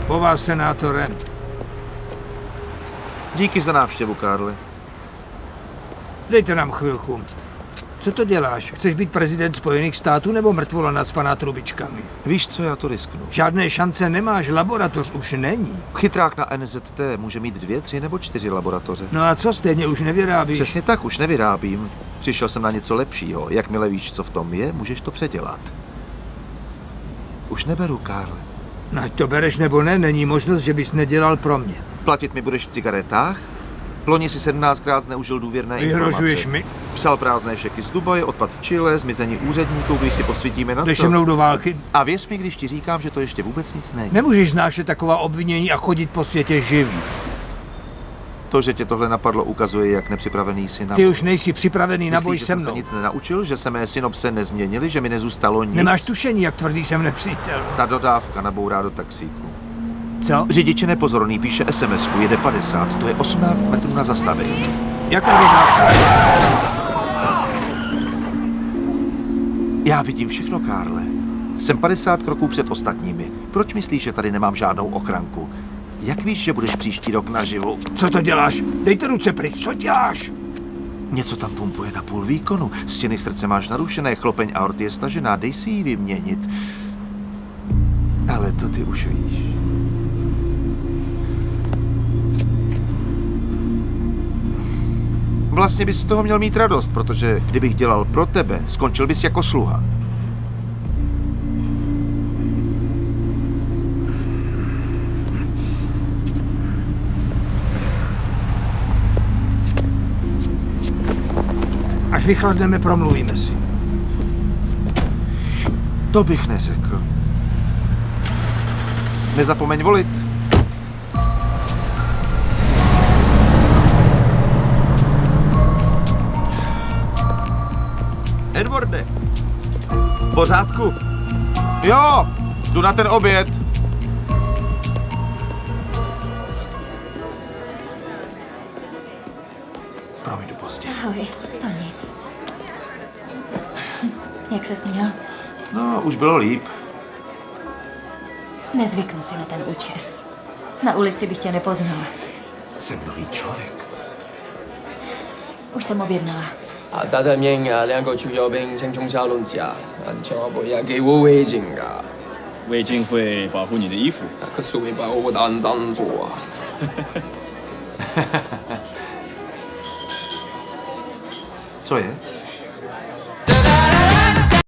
Po vás, senátore. Díky za návštěvu, Karle. Dejte nám chvilku. Co to děláš? Chceš být prezident Spojených států nebo mrtvola nacpaná trubičkami? Víš co, já to risknu. Žádné šance nemáš, laboratoř už není. Chytrák na NZT může mít 2, 3 nebo 4 laboratoře. No a co, stejně už nevyrábíš? Přesně tak, už nevyrábím. Přišel jsem na něco lepšího. Jakmile víš, co v tom je, můžeš to předělat. Už neberu, Karle. No, ať to bereš nebo ne, není možnost, že bys nedělal pro mě. Platit mi budeš v cigaretách? Loni si 17krát zneužil důvěrné Vyhrožuješ informace. mi? Psal prázdné šeky z Dubaje, odpad v Chile, zmizení úředníků, když si posvítíme na Jdeš to. se mnou do války? A věř mi, když ti říkám, že to ještě vůbec nic není. Nemůžeš znášet taková obvinění a chodit po světě živý. To, že tě tohle napadlo, ukazuje, jak nepřipravený jsi na Ty už nejsi připravený na boj Myslíš, že se jsem se mnou. nic nenaučil, že se mé synopse nezměnily, že mi nezůstalo nic? Nemáš tušení, jak tvrdý jsem nepřítel. Ta dodávka nabourá do taxíku. Co? Řidič je nepozorný, píše SMS-ku, jede 50, to je 18 metrů na zastavení. Jaká dodávka? Já vidím všechno, Karle. Jsem 50 kroků před ostatními. Proč myslíš, že tady nemám žádnou ochranku? Jak víš, že budeš příští rok naživu? Co to děláš? Dejte ruce pryč, co děláš? Něco tam pumpuje na půl výkonu. Stěny srdce máš narušené, chlopeň aorty je stažená, dej si ji vyměnit. Ale to ty už víš. Vlastně bys z toho měl mít radost, protože kdybych dělal pro tebe, skončil bys jako sluha. Až vychladneme, promluvíme si. To bych neřekl. Nezapomeň volit. Edwarde, v pořádku? Jo, jdu na ten oběd. Promiň, jdu pozdě. Ahoj, to nic. Jak ses měl? No, už bylo líp. Nezvyknu si na ten účes. Na ulici bych tě nepoznala. Jsem nový člověk. Už jsem objednala. 大大面2个球友兵轻松下轮下，你千万不要给我违禁啊！围巾会保护你的衣服。可是会把我当长做啊！Co je?